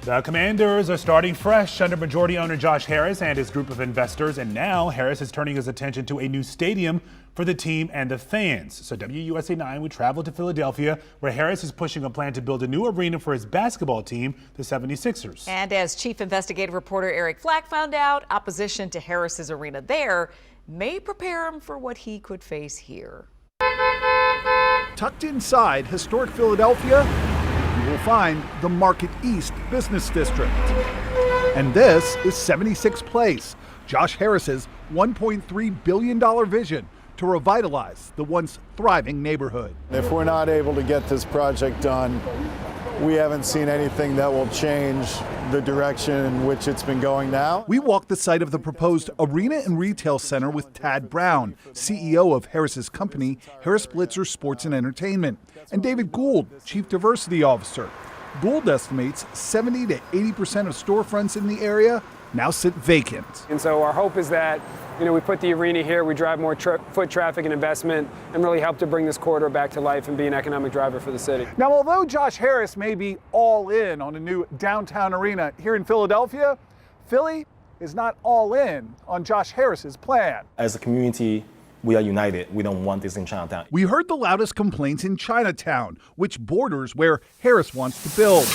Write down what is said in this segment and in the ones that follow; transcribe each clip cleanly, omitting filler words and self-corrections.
The Commanders are starting fresh under majority owner Josh Harris and his group of investors, and now Harris is turning his attention to a new stadium for the team and the fans. So WUSA 9 would travel to Philadelphia, where Harris is pushing a plan to build a new arena for his basketball team, the 76ers. And as chief investigative reporter Eric Flack found out, opposition to Harris's arena there may prepare him for what he could face here. Tucked inside historic Philadelphia, you will find the Market East Business District. And this is 76th Place, Josh Harris's $1.3 billion vision to revitalize the once thriving neighborhood. If we're not able to get this project done, we haven't seen anything that will change the direction in which it's been going now. We walked the site of the proposed arena and retail center with Tad Brown, CEO of Harris's company, Harris Blitzer Sports and Entertainment, and David Gould, Chief Diversity Officer. Gould estimates 70 to 80% of storefronts in the area now sit vacant. And so our hope is that, we put the arena here, we drive more foot traffic and investment, and really help to bring this corridor back to life and be an economic driver for the city. Now, although Josh Harris may be all in on a new downtown arena here in Philadelphia, Philly is not all in on Josh Harris's plan. As a community, we are united. We don't want this in Chinatown. We heard the loudest complaints in Chinatown, which borders where Harris wants to build.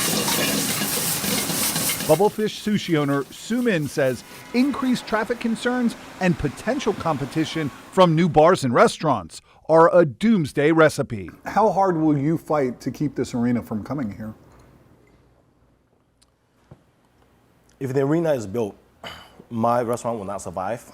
Bubblefish sushi owner Su Min says increased traffic concerns and potential competition from new bars and restaurants are a doomsday recipe. How hard will you fight to keep this arena from coming here? If the arena is built, my restaurant will not survive.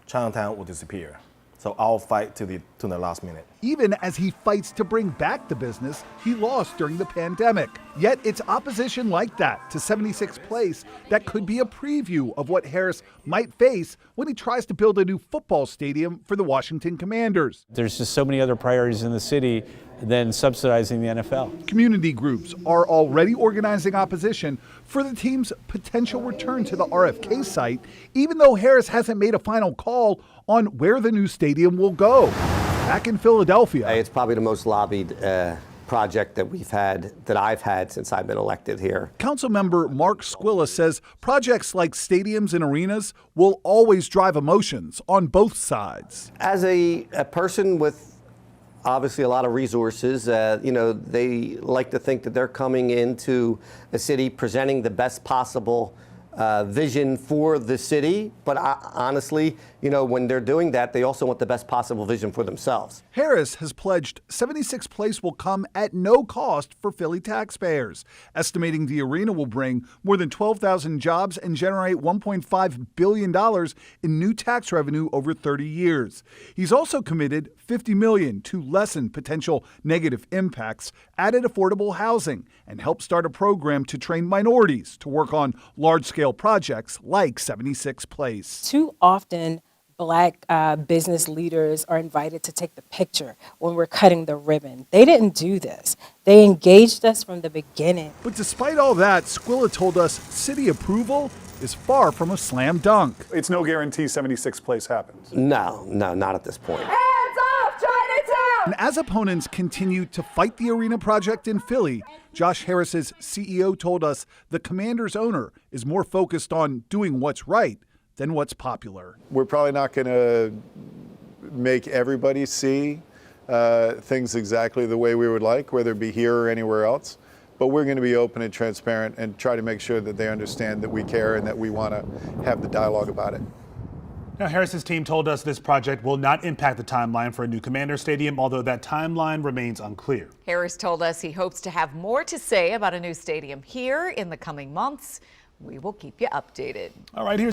Chinatown will disappear. So I'll fight to the last minute. Even as he fights to bring back the business he lost during the pandemic. Yet it's opposition like that to 76th Place that could be a preview of what Harris might face when he tries to build a new football stadium for the Washington Commanders. There's just so many other priorities in the city than subsidizing the NFL. Community groups are already organizing opposition for the team's potential return to the RFK site, even though Harris hasn't made a final call on where the new stadium will go. Back in Philadelphia. It's probably the most lobbied project that I've had since I've been elected here. Councilmember Mark Squilla says projects like stadiums and arenas will always drive emotions on both sides. As a person with obviously a lot of resources, they like to think that they're coming into a city presenting the best possible vision for the city, but honestly, when they're doing that, they also want the best possible vision for themselves. Harris has pledged 76th Place will come at no cost for Philly taxpayers, estimating the arena will bring more than 12,000 jobs and generate $1.5 billion in new tax revenue over 30 years. He's also committed $50 million to lessen potential negative impacts, added affordable housing, and help start a program to train minorities to work on large-scale projects like 76th Place. Too often, Black business leaders are invited to take the picture when we're cutting the ribbon. They didn't do this. They engaged us from the beginning. But despite all that, Squilla told us city approval is far from a slam dunk. It's no guarantee 76th Place happens. No, not at this point. Hands off Chinatown! And as opponents continue to fight the arena project in Philly, Josh Harris's CEO told us the Commanders owner is more focused on doing what's right than what's popular. We're probably not going to make everybody see things exactly the way we would like, whether it be here or anywhere else. But we're going to be open and transparent and try to make sure that they understand that we care and that we want to have the dialogue about it. Now, Harris's team told us this project will not impact the timeline for a new Commander Stadium, although that timeline remains unclear. Harris told us he hopes to have more to say about a new stadium here in the coming months. We will keep you updated. All right, here's